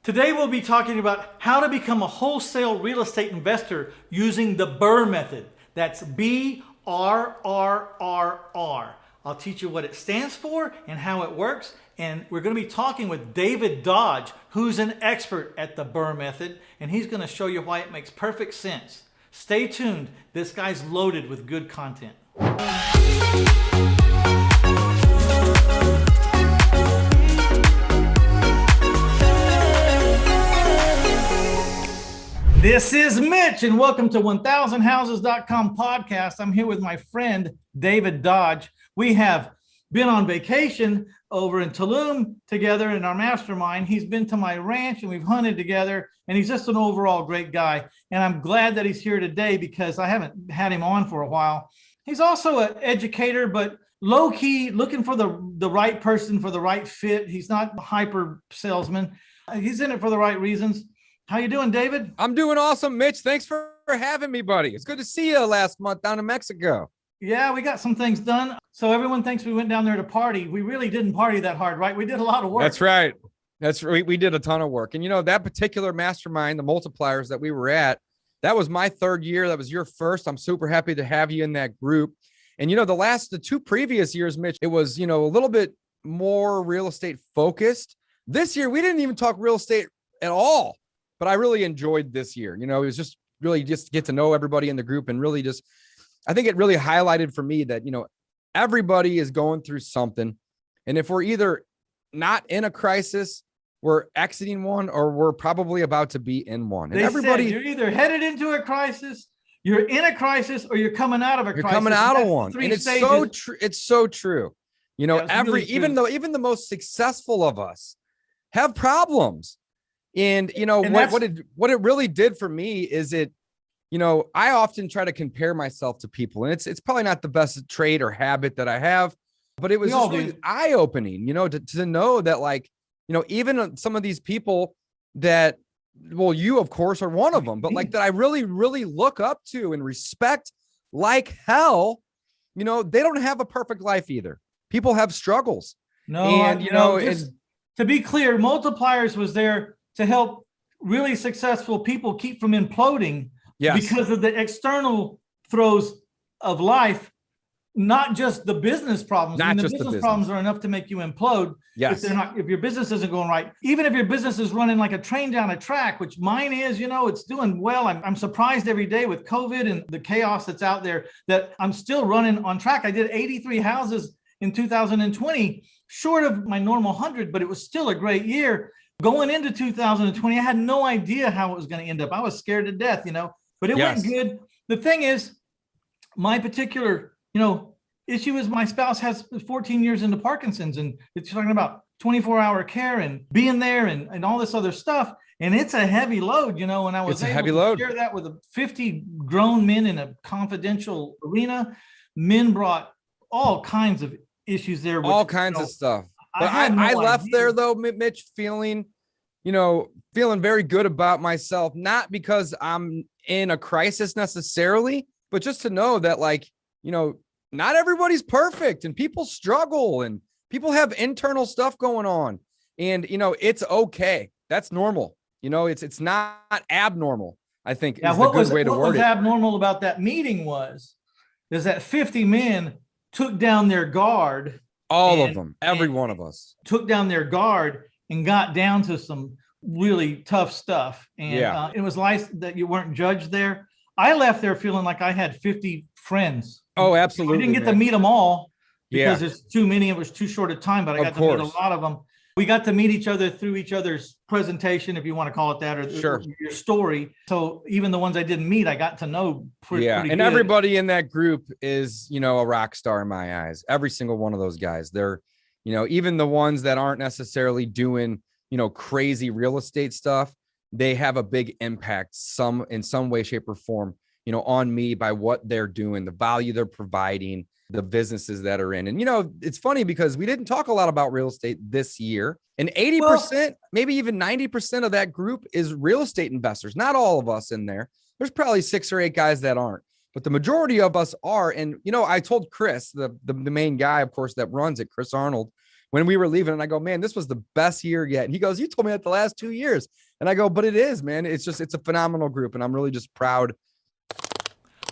Today we'll be talking about how to become a wholesale real estate investor using the BRRRR method. That's BRRRR. I'll teach you what it stands for and how it works. And we're going to be talking with David Dodge, who's an expert at the BRRRR method, and he's going to show you why it makes perfect sense. Stay tuned. This guy's loaded with good content. This is Mitch, and welcome to 1000houses.com podcast. I'm here with my friend, David Dodge. We have been on vacation over in Tulum together in our mastermind. He's been to my ranch, and we've hunted together, and he's just an overall great guy. And I'm glad that he's here today because I haven't had him on for a while. He's also an educator, but low-key looking for the right person for the right fit. He's not a hyper salesman. He's in it for the right reasons. How you doing, David? I'm doing awesome, Mitch. Thanks for having me, buddy. It's good to see you last month down in Mexico. Yeah, we got some things done. So everyone thinks we went down there to party. We really didn't party that hard, right? We did a lot of work. That's right. We did a ton of work. And you know, that particular mastermind, the multipliers that we were at, that was my third year. That was your first. I'm super happy to have you in that group. And you know, the two previous years, Mitch, it was, you know, a little bit more real estate focused. This year, we didn't even talk real estate at all. But I really enjoyed this year. You know, it was just really just get to know everybody in the group and really just, I think it really highlighted for me that, you know, everybody is going through something. And if we're either not in a crisis, we're exiting one, or we're probably about to be in one. And everybody, you're either headed into a crisis, you're in a crisis, or you're coming out of a crisis. You're coming out of one. And it's stages. so true. It's so true. You know, yeah, really even the most successful of us have problems. And, you know, what it really did for me is it, you know, I often try to compare myself to people, and it's probably not the best trait or habit that I have, but it was just really eye-opening, you know, to know that, like, you know, even some of these people that, well, you, of course, are one of them, but like that I really, really look up to and respect like hell, you know, they don't have a perfect life either. People have struggles. No, and, you know, to be clear, Multipliers was there to help really successful people keep from imploding because of the external throes of life, not just the business problems. Not the just business the problems are enough to make you implode. Yes. If your business isn't going right, even if your business is running like a train down a track, which mine is, you know, it's doing well. I'm surprised every day with COVID and the chaos that's out there that I'm still running on track. I did 83 houses in 2020, short of my normal 100, but it was still a great year. Going into 2020, I had no idea how it was going to end up. I was scared to death, you know, but it went good. The thing is, my particular, you know, issue is my spouse has 14 years into Parkinson's, and it's talking about 24-hour care and being there and all this other stuff. And it's a heavy load, you know, and I was able to share that with 50 grown men in a confidential arena. Men brought all kinds of issues there. All kinds of stuff. But I left there, though, Mitch, feeling very good about myself, not because I'm in a crisis necessarily, but just to know that, like, you know, not everybody's perfect and people struggle and people have internal stuff going on. And, you know, it's okay. That's normal. You know, it's not abnormal, I think, is the good way to word it. What was abnormal about that meeting is that 50 men took down their guard. All of them, every one of us took down their guard and got down to some really tough stuff. And it was nice that you weren't judged there. I left there feeling like I had 50 friends. Oh, absolutely. I didn't get to meet them all because there's too many. It was too short a time, but I got to meet a lot of them. We got to meet each other through each other's presentation, if you want to call it that, or your story. So even the ones I didn't meet, I got to know pretty and good. Everybody in that group is, you know, a rock star in my eyes. Every single one of those guys. They're, you know, even the ones that aren't necessarily doing, you know, crazy real estate stuff, they have a big impact in some way, shape, or form, you know, on me by what they're doing, the value they're providing, the businesses that are in. And, you know, it's funny because we didn't talk a lot about real estate this year, and 80%, maybe even 90% of that group is real estate investors. Not all of us in there. There's probably 6 or 8 guys that aren't, but the majority of us are. And, you know, I told Chris, the main guy, of course, that runs it, Chris Arnold, when we were leaving, and I go, man, this was the best year yet. And he goes, you told me that the last 2 years. And I go, but it is, man. It's a phenomenal group. And I'm really just proud.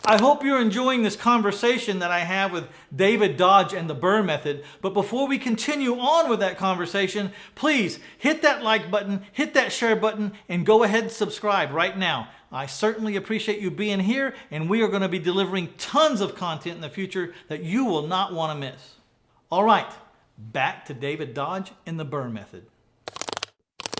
I hope you're enjoying this conversation that I have with David Dodge and the BRRRR method. But before we continue on with that conversation, please hit that like button, hit that share button, and go ahead and subscribe right now. I certainly appreciate you being here, and we are going to be delivering tons of content in the future that you will not want to miss. All right, back to David Dodge and the BRRRR method.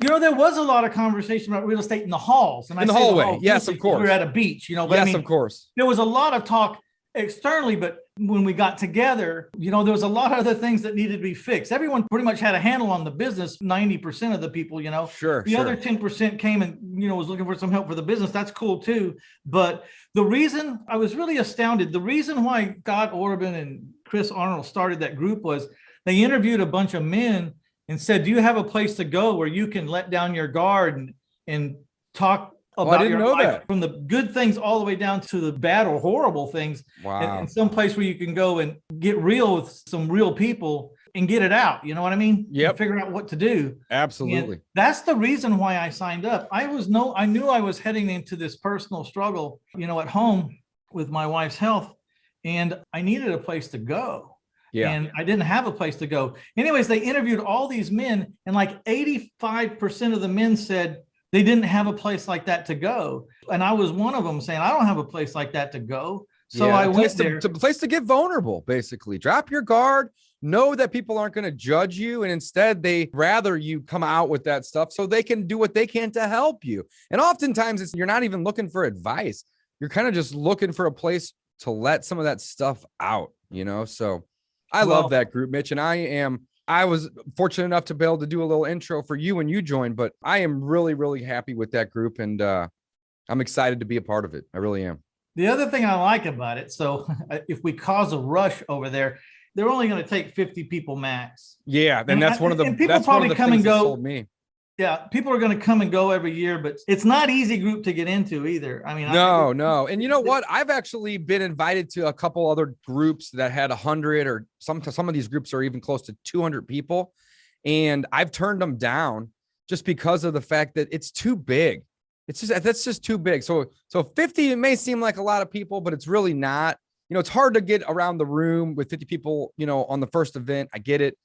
You know, there was a lot of conversation about real estate in the halls. And in the hallway. Yes, of course. We were at a beach, you know. But yes, I mean, of course. There was a lot of talk externally, but when we got together, you know, there was a lot of other things that needed to be fixed. Everyone pretty much had a handle on the business, 90% of the people, you know. Sure. The other 10% came and, you know, was looking for some help for the business. That's cool too. But the reason I was really astounded, the reason why Scott Orban and Chris Arnold started that group was they interviewed a bunch of men and said, do you have a place to go where you can let down your guard and talk about your life, from the good things all the way down to the bad or horrible things? Wow. And some place where you can go and get real with some real people and get it out. You know what I mean? Yep. Figure out what to do. Absolutely. And that's the reason why I signed up. I knew I was heading into this personal struggle, you know, at home with my wife's health, and I needed a place to go. Yeah. And I didn't have a place to go. Anyways, they interviewed all these men, and like 85% of the men said they didn't have a place like that to go. And I was one of them saying, I don't have a place like that to go. So I went there. To a place to get vulnerable, basically. Drop your guard, know that people aren't going to judge you. And instead, they rather you come out with that stuff so they can do what they can to help you. And oftentimes, you're not even looking for advice. You're kind of just looking for a place to let some of that stuff out, you know? So I love that group, Mitch. And I was fortunate enough to be able to do a little intro for you when you joined, but I am really, really happy with that group. And I'm excited to be a part of it. I really am. The other thing I like about it, so if we cause a rush over there, they're only going to take 50 people max. Yeah. And that's one of the, people probably come and go. Sold me. Yeah, people are going to come and go every year, but it's not easy group to get into either. I mean, no. And you know what? I've actually been invited to a couple other groups that had 100, or some of these groups are even close to 200 people. And I've turned them down just because of the fact that it's too big. That's just too big. So 50, it may seem like a lot of people, but it's really not. You know, it's hard to get around the room with 50 people, you know, on the first event. I get it.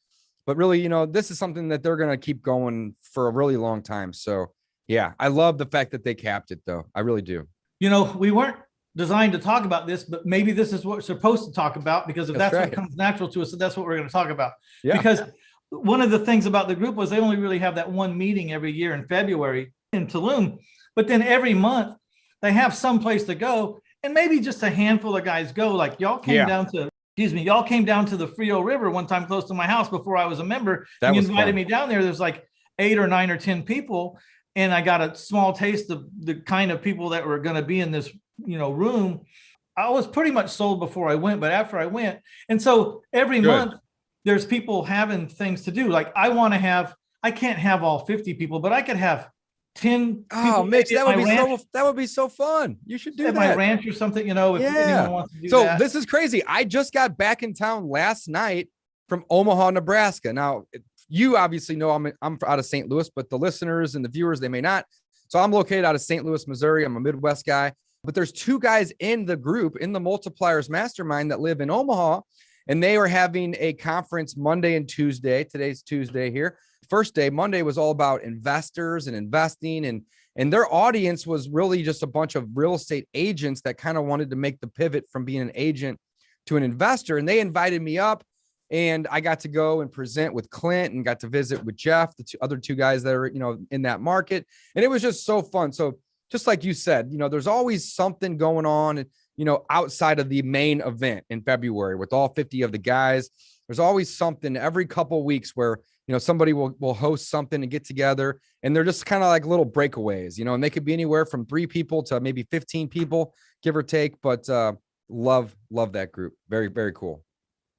But really, you know, this is something that they're going to keep going for a really long time. So, yeah, I love the fact that they capped it, though. I really do. You know, we weren't designed to talk about this, but maybe this is what we're supposed to talk about, because if that's right, what comes natural to us, so that's what we're going to talk about. Yeah. Because one of the things about the group was they only really have that one meeting every year in February in Tulum. But then every month they have some place to go, and maybe just a handful of guys go. Like y'all came down to y'all came down to the Frio River one time close to my house before I was a member. And you invited me down there. There's like 8 or 9 or 10 people. And I got a small taste of the kind of people that were going to be in this, you know, room. I was pretty much sold before I went, but after I went. And so every month there's people having things to do. Like I can't have all 50 people, but I could have 10. Oh, Mitch, that would be so fun. You should do that. My ranch or something, you know, if anyone wants to do that. This is crazy. I just got back in town last night from Omaha, Nebraska. Now, you obviously know I'm out of St. Louis, but the listeners and the viewers, they may not. So I'm located out of St. Louis, Missouri. I'm a Midwest guy, but there's 2 guys in the group, in the Multipliers Mastermind, that live in Omaha, and they were having a conference Monday and Tuesday. Today's Tuesday here. First day, Monday, was all about investors and investing, and their audience was really just a bunch of real estate agents that kind of wanted to make the pivot from being an agent to an investor. And they invited me up, and I got to go and present with Clint and got to visit with Jeff, the other 2 guys that are, you know, in that market. And it was just so fun. So just like you said, you know, there's always something going on, you know, outside of the main event in February with all 50 of the guys. There's always something every couple of weeks where, you know, somebody will host something and get together, and they're just kind of like little breakaways, you know, and they could be anywhere from 3 people to maybe 15 people, give or take. But love that group. Very, very cool.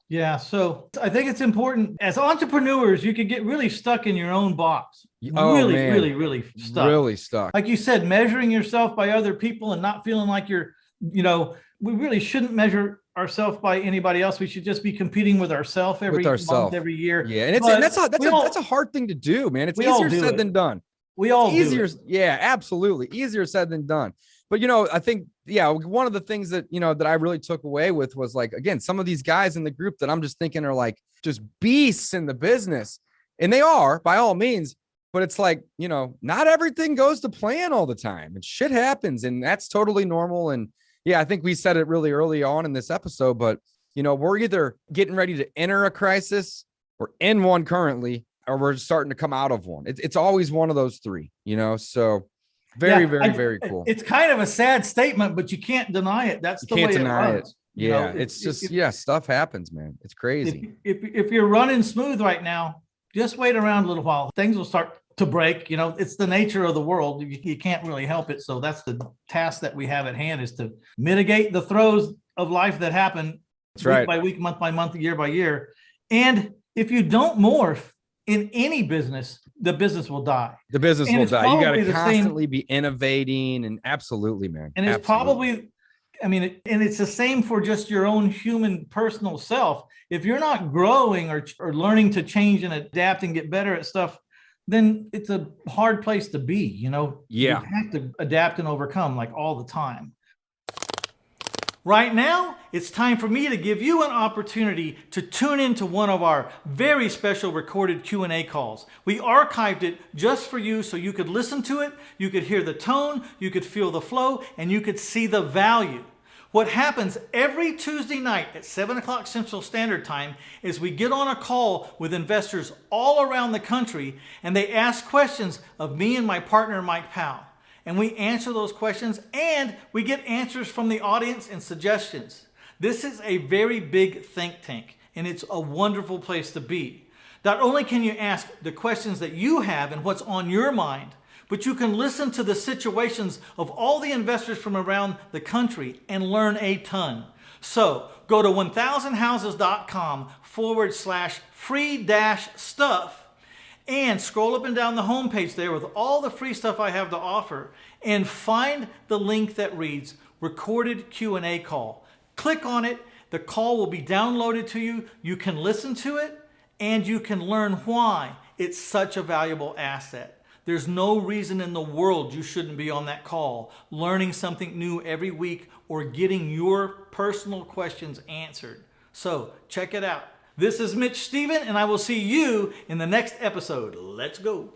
Yeah. So I think it's important as entrepreneurs, you could get really stuck in your own box. Really stuck. Really stuck. Like you said, measuring yourself by other people and not feeling like you're You know, we really shouldn't measure ourselves by anybody else. We should just be competing with ourselves every month, every year. Yeah. And that's a hard thing to do, man. It's easier said than done. We all easier. Do it. Yeah, absolutely. Easier said than done. But, I think, one of the things that, that I really took away with was like, again, some of these guys in the group that I'm just thinking are like just beasts in the business. And they are, by all means. But it's like, not everything goes to plan all the time, and shit happens, and that's totally normal. And yeah, I think we said it really early on in this episode, but we're either getting ready to enter a crisis, or in one currently, or we're starting to come out of one. It's always one of those three, so very cool. It's kind of a sad statement, but you can't deny it. That's the way it runs. Yeah, it's just, stuff happens, man. It's crazy. If you're running smooth right now, just wait around a little while. Things will start to break. It's the nature of the world. You can't really help it. So that's the task that we have at hand, is to mitigate the throes of life that happen week by week, month by month, year by year. And if you don't morph in any business, the business will die. The business will die. You got to constantly be innovating, and absolutely, man. And it's probably, and it's the same for just your own human personal self. If you're not growing or learning to change and adapt and get better at stuff, then it's a hard place to be, Yeah. You have to adapt and overcome, like, all the time. Right now, it's time for me to give you an opportunity to tune into one of our very special recorded Q&A calls. We archived it just for you so you could listen to it, you could hear the tone, you could feel the flow, and you could see the value. What happens every Tuesday night at 7 o'clock Central Standard Time is we get on a call with investors all around the country, and they ask questions of me and my partner, Mike Powell. And we answer those questions, and we get answers from the audience and suggestions. This is a very big think tank, and it's a wonderful place to be. Not only can you ask the questions that you have and what's on your mind, but you can listen to the situations of all the investors from around the country and learn a ton. So go to 1000houses.com/free-stuff and scroll up and down the homepage there with all the free stuff I have to offer, and find the link that reads Recorded Q&A Call. Click on it. The call will be downloaded to you. You can listen to it, and you can learn why it's such a valuable asset. There's no reason in the world you shouldn't be on that call, learning something new every week or getting your personal questions answered. So check it out. This is Mitch Stephen, and I will see you in the next episode. Let's go.